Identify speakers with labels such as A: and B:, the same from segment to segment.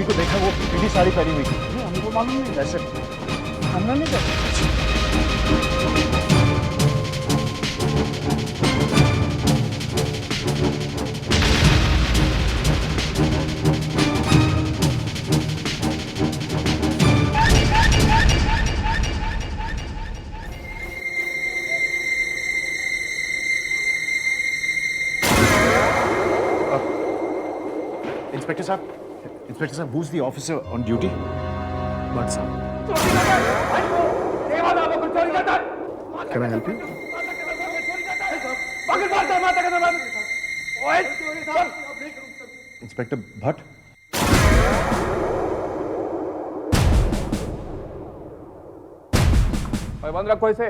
A: को देखा, वो पीली साड़ी पहनी हुई थी।
B: हमको मालूम नहीं,
A: ऐसे
B: हमने नहीं देखा।
A: इंस्पेक्टर साहब, who's the officer on duty?
C: But sir,
A: Can I help you? Inspector Bhatt,
D: बंद रखो इसे।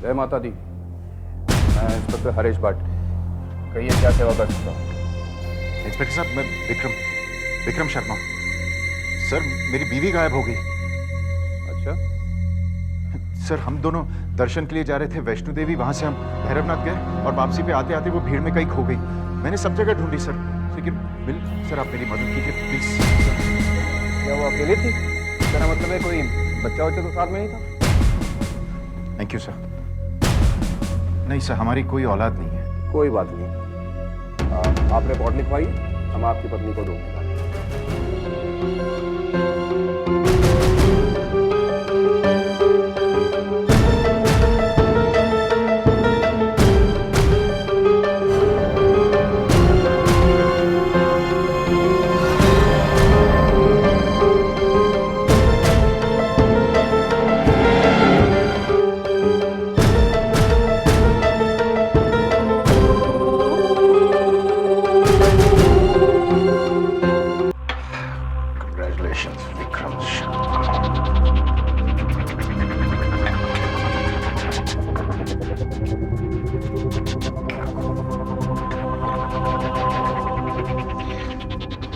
D: जय माता दी। मैं इंस्पेक्टर हरीश भट्ट, कहिए क्या सेवा कर सकता हूँ?
A: इंस्पेक्टर साहब, मैं विक्रम शर्मा। सर, मेरी बीवी गायब हो गई।
D: अच्छा,
A: सर, हम दोनों दर्शन के लिए जा रहे थे वैष्णो देवी। वहां से हम भैरवनाथ गए और वापसी पे आते आते वो भीड़ में कहीं खो गई। मैंने सब जगह ढूंढी सर, लेकिन सर आप मेरी मदद कीजिए प्लीज।
D: क्या वो अकेले थी? मेरा मतलब है कोई बच्चा वच्चा तो साथ में नहीं था?
A: Thank you sir. नहीं सर, हमारी कोई औलाद नहीं है।
D: कोई बात नहीं, आप रिपोर्ट लिखवाइए, हम आपकी पत्नी को ढूंढने वाले हैं।
A: Vikram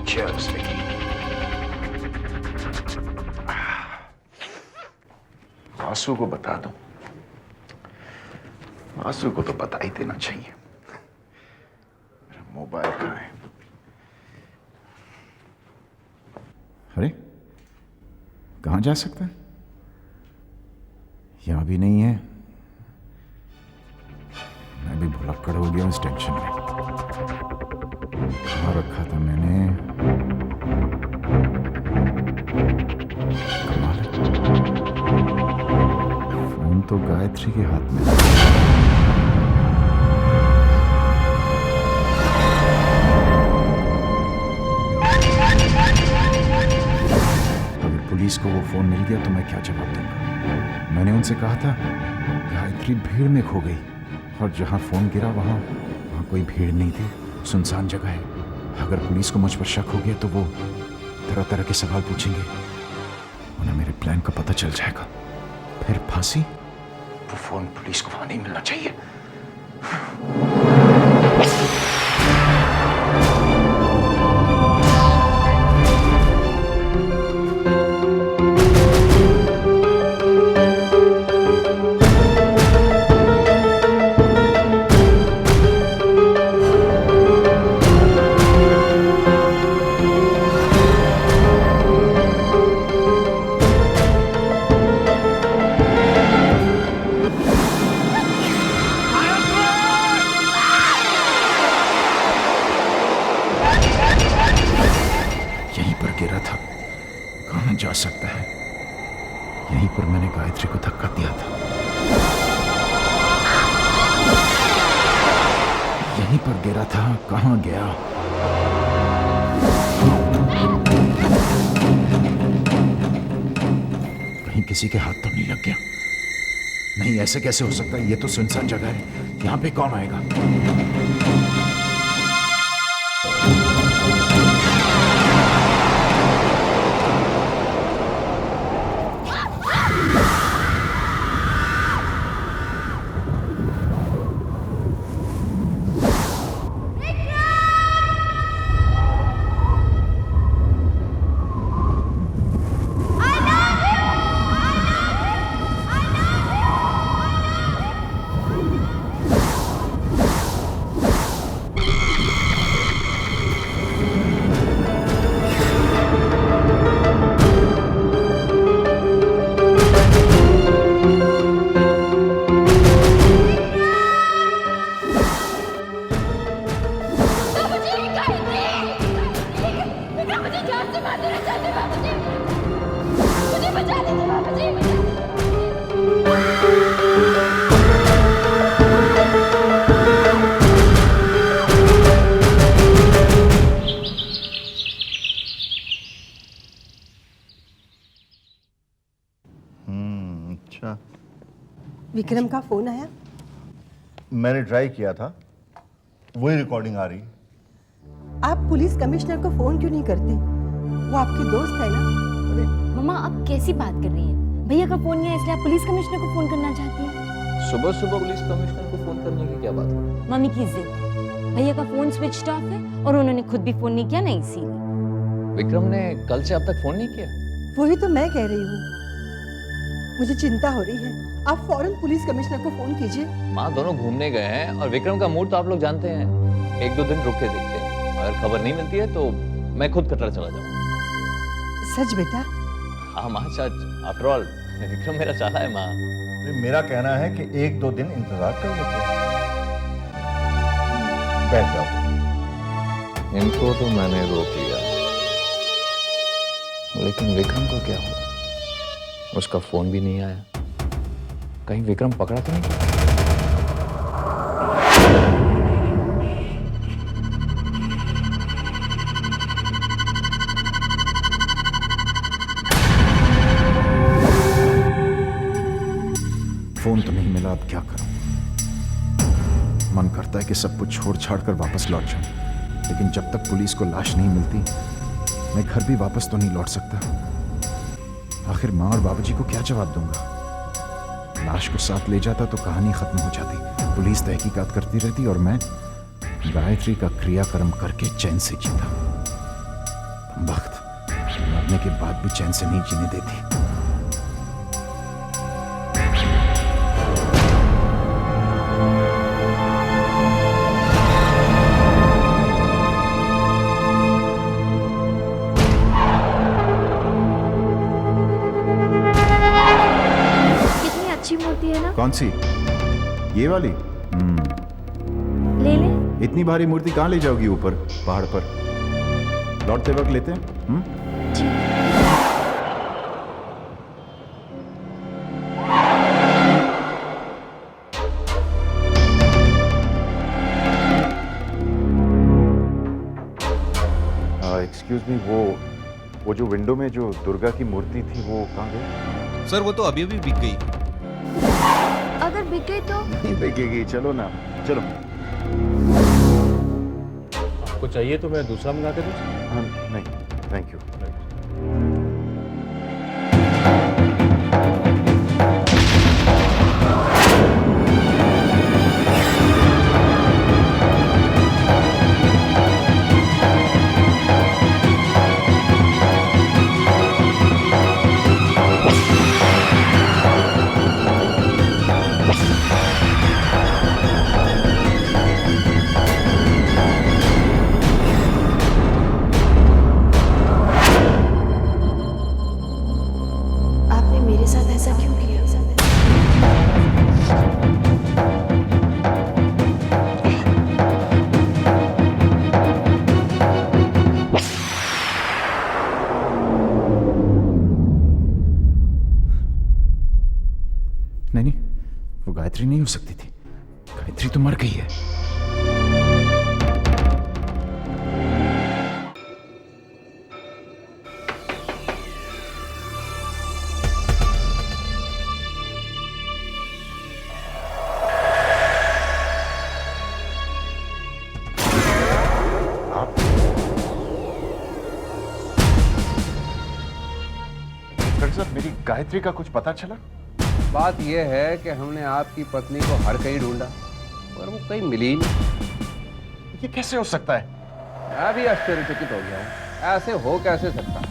A: Cheers, Vicky. वासु को बता दो। वासु को तो बता ही देना चाहिए। मेरा मोबाइल कहाँ है? अरे, कहाँ जा सकता है? यहां भी नहीं है। मैं भी भुलक्कड़ हो गया इस टेंशन में। कहाँ रखा था मैंने? कमाल है, फोन तो गायत्री के हाथ में है। अगर पुलिस को वो फोन मिल गया तो मैं क्या जवाब दूंगा? मैंने उनसे कहा था गायत्री भीड़ में खो गई, और जहां फोन गिरा वहां कोई भीड़ नहीं थी, सुनसान जगह है। अगर पुलिस को मुझ पर शक हो गया तो वो तरह तरह के सवाल पूछेंगे, उन्हें मेरे प्लान का पता चल जाएगा, फिर फांसी। वो फोन पुलिस को वहां नहीं मिलना चाहिए। गिरा था, कहां जा सकता है? यहीं पर मैंने गायत्री को धक्का दिया था। यहीं पर गिरा था, कहां गया? कहीं किसी के हाथ तो नहीं लग गया? नहीं, ऐसे कैसे हो सकता है? ये तो सुनसान जगह है, यहां पे कौन आएगा?
C: विक्रम का फोन आया?
E: मैंने ट्राई किया था, वही रिकॉर्डिंग आ रही।
C: आप पुलिस कमिश्नर को फोन क्यों नहीं करते? वो आपके दोस्त है ना?
F: मम्मा आप कैसी बात कर रही हैं? भैया का फोन नहीं है इसलिए आप पुलिस कमिश्नर को फोन करना चाहती हैं?
G: सुबह सुबह पुलिस कमिश्नर को फोन करने की क्या बात है?
F: मम्मी की जिद। भैया का फोन स्विच ऑफ है और उन्होंने खुद भी फोन नहीं किया ना इसीलिए।
G: विक्रम ने कल से अब तक फोन नहीं किया?
C: वही तो मैं कह रही हूँ, मुझे चिंता हो रही है। आप फौरन पुलिस कमिश्नर को फोन कीजिए।
G: माँ दोनों घूमने गए हैं और विक्रम का मूड तो आप लोग जानते हैं, एक दो दिन रुक के देखते हैं, अगर खबर नहीं मिलती है तो मैं खुद कटरा चला जाऊंगा।
C: सच बेटा?
G: हाँ माँ सच, आफ्टर ऑल विक्रम मेरा चाला है माँ।
E: मेरा कहना है कि 1-2 दिन इंतजार कर लेते हैं। बैठ जाओ।
G: इनको तो मैंने रोक लिया, लेकिन विक्रम को क्या हुआ? उसका फोन भी नहीं आया। कहीं विक्रम पकड़ा तो नहीं?
A: फोन तो नहीं मिला, अब क्या करूं? मन करता है कि सब कुछ छोड़ छाड़ कर वापस लौट जाऊं, लेकिन जब तक पुलिस को लाश नहीं मिलती मैं घर भी वापस तो नहीं लौट सकता। आखिर माँ और बाबूजी को क्या जवाब दूंगा? लाश को साथ ले जाता तो कहानी खत्म हो जाती, पुलिस तहकीकात करती रहती और मैं गायत्री का क्रियाकर्म करके चैन से जीता। वक्त मरने के बाद भी चैन से नहीं जीने देती।
F: अच्छी मूर्ति है ना?
A: कौन सी? ये वाली?
F: ले ले।
A: इतनी भारी मूर्ति कहाँ ले जाओगी ऊपर पहाड़ पर? लौटते वक्त लेते हैं? एक्सक्यूज मी, वो जो विंडो में जो दुर्गा की मूर्ति थी वो कहाँ गई?
H: सर वो तो अभी अभी बिक गई।
F: अगर बिक गई तो?
A: नहीं बिकेगी, चलो ना, चलो।
H: आपको चाहिए तो मैं दूसरा मंगा के दूँ?
A: हाँ, नहीं थैंक यू।
F: आपने मेरे साथ ऐसा क्यों किया?
A: नहीं, वो गायत्री नहीं हो सकती थी। गायत्री तो मर गई है। सर, मेरी गायत्री का कुछ पता चला?
D: बात यह है कि हमने आपकी पत्नी को हर कहीं ढूंढा पर वो कहीं मिली ही नहीं।
A: ये कैसे हो सकता है?
D: मैं भी आश्चर्यचकित हो गया हूँ, ऐसे हो कैसे सकता है?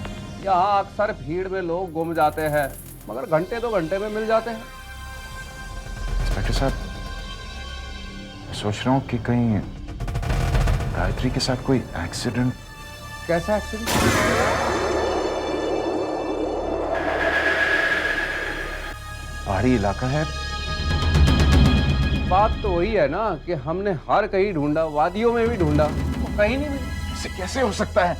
D: यहाँ अक्सर भीड़ में लोग गुम जाते हैं मगर घंटे 2 घंटे में मिल जाते हैं।
A: इंस्पेक्टर साहब, मैं सोच रहा हूँ कि कहीं गायत्री के साथ कोई एक्सीडेंट।
D: कैसा एक्सीडेंट?
A: पहाड़ी इलाका है।
D: बात तो वही है ना कि हमने हर कहीं ढूंढा, वादियों में भी ढूंढा, वो कहीं नहीं मिली।
A: ऐसे कैसे हो सकता है?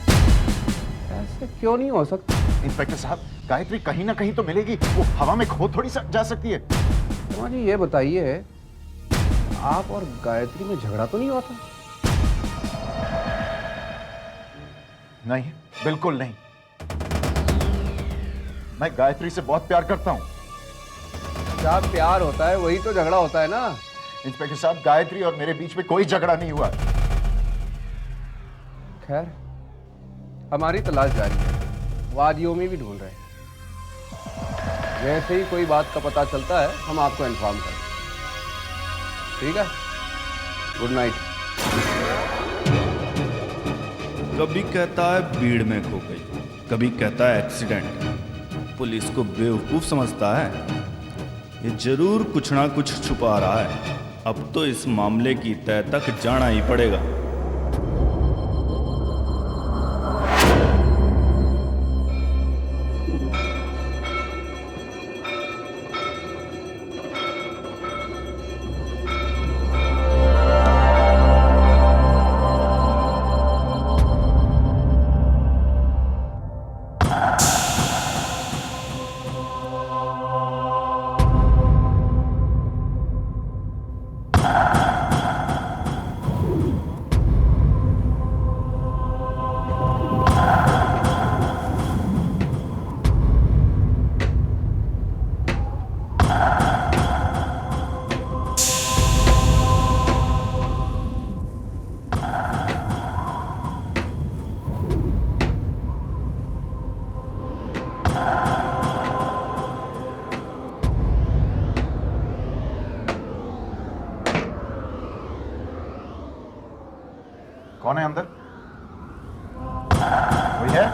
D: ऐसे क्यों नहीं हो सकता?
A: इंस्पेक्टर साहब, गायत्री कहीं ना कहीं तो मिलेगी, वो हवा में खो थोड़ी जा सकती है।
D: शर्मा जी ये बताइए, आप और गायत्री में झगड़ा तो नहीं होता?
A: नहीं, बिल्कुल नहीं। मैं गायत्री से बहुत प्यार करता हूं।
D: जहाँ प्यार होता है वही तो झगड़ा होता है ना।
A: इंस्पेक्टर साहब, गायत्री और मेरे बीच में कोई झगड़ा नहीं हुआ।
D: खैर, हमारी तलाश जारी है, वादियों में भी ढूंढ रहे हैं। जैसे ही कोई बात का पता चलता है हम आपको इन्फॉर्म करें, ठीक है? Good night.
I: कभी कहता है भीड़ में खो गई, कभी कहता है एक्सीडेंट। पुलिस को बेवकूफ समझता है। ये जरूर कुछ ना कुछ छुपा रहा है। अब तो इस मामले की तह तक जाना ही पड़ेगा।
A: कौन है अंदर? कोई है?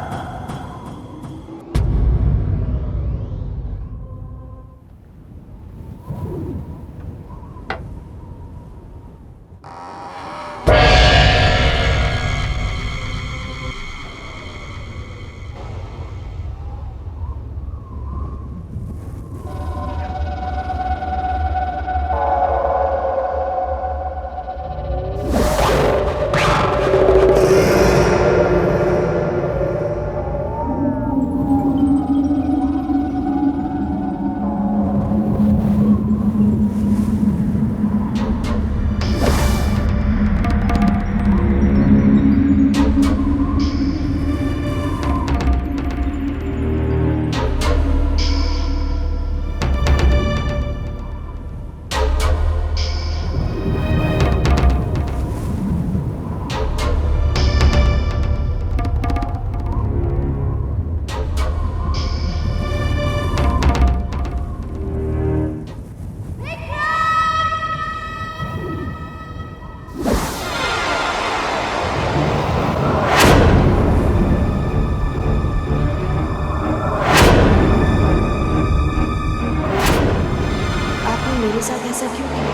F: मेरे साथ ऐसा क्यों किया?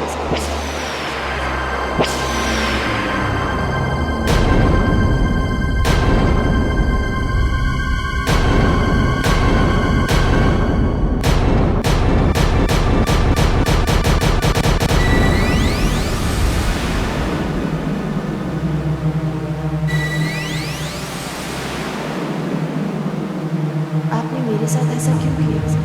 F: आपने मेरे साथ ऐसा क्यों किया?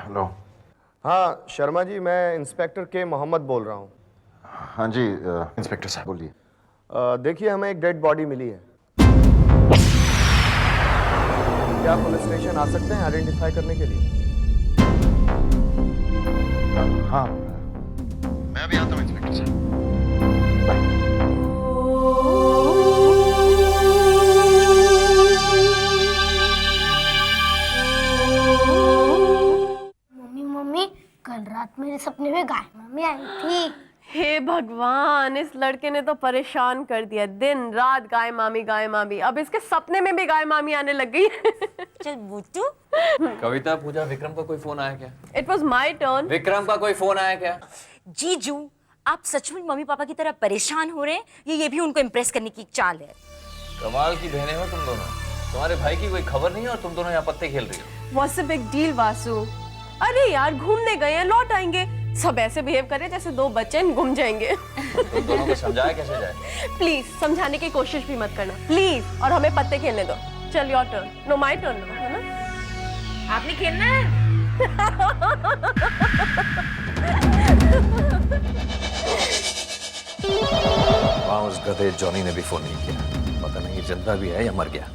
A: हेलो।
E: हाँ शर्मा जी, मैं इंस्पेक्टर के मोहम्मद बोल रहा हूँ।
A: हाँ जी इंस्पेक्टर साहब बोलिए।
E: देखिए, हमें एक डेड बॉडी मिली है। क्या पुलिस स्टेशन आ सकते हैं आइडेंटिफाई करने के लिए?
A: हाँ मैं अभी आता हूँ इंस्पेक्टर साहब।
J: मम्मी, कल रात मेरे सपने में गाय मम्मी आई थी।
K: हे भगवान, इस लड़के ने तो परेशान कर दिया। दिन रात गाय मामी। अब इसके सपने में भी गाय मामी आने लग गई।
J: चल बूटू।
G: कविता, पूजा, विक्रम का कोई फोन आया क्या?
K: It was my turn.
G: Vikram का कोई फोन आया क्या?
F: जीजू, आप सचमुच मम्मी पापा की तरह परेशान हो रहे हैं ये भी उनको इम्प्रेस करने की एक चाल है?
G: कमाल की बहनें हो तुम दोनों। तुम्हारे भाई की कोई खबर नहीं है और तुम दोनों यहाँ पत्ते खेल रही हो।
K: What's the big deal, Vasu? अरे यार, घूमने गए हैं, लौट आएंगे। सब ऐसे बिहेव करे जैसे दो बच्चे घूम जाएंगे।
G: तुम दोनों को समझाया कैसे जाए?
K: प्लीज समझाने की कोशिश भी मत करना, प्लीज। और हमें पत्ते खेलने दो। चल, your turn. No, my turn, है ना?
F: आपने खेलना है?
G: वहाँ उस गधे जॉनी ने भी फोन नहीं किया। पता नहीं जिंदा भी है या मर गया।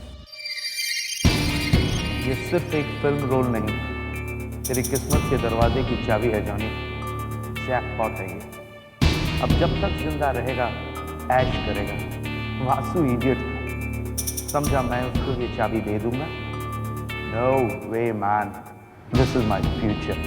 D: ये सिर्फ एक फिल्म रोल नहीं, तेरी किस्मत के दरवाजे की चाबी है जॉनी। जैकपॉट है ये। अब जब तक जिंदा रहेगा ऐश करेगा। वासु इडियट, समझा मैं उसको ये चाबी दे दूंगा? No way man, this is my future.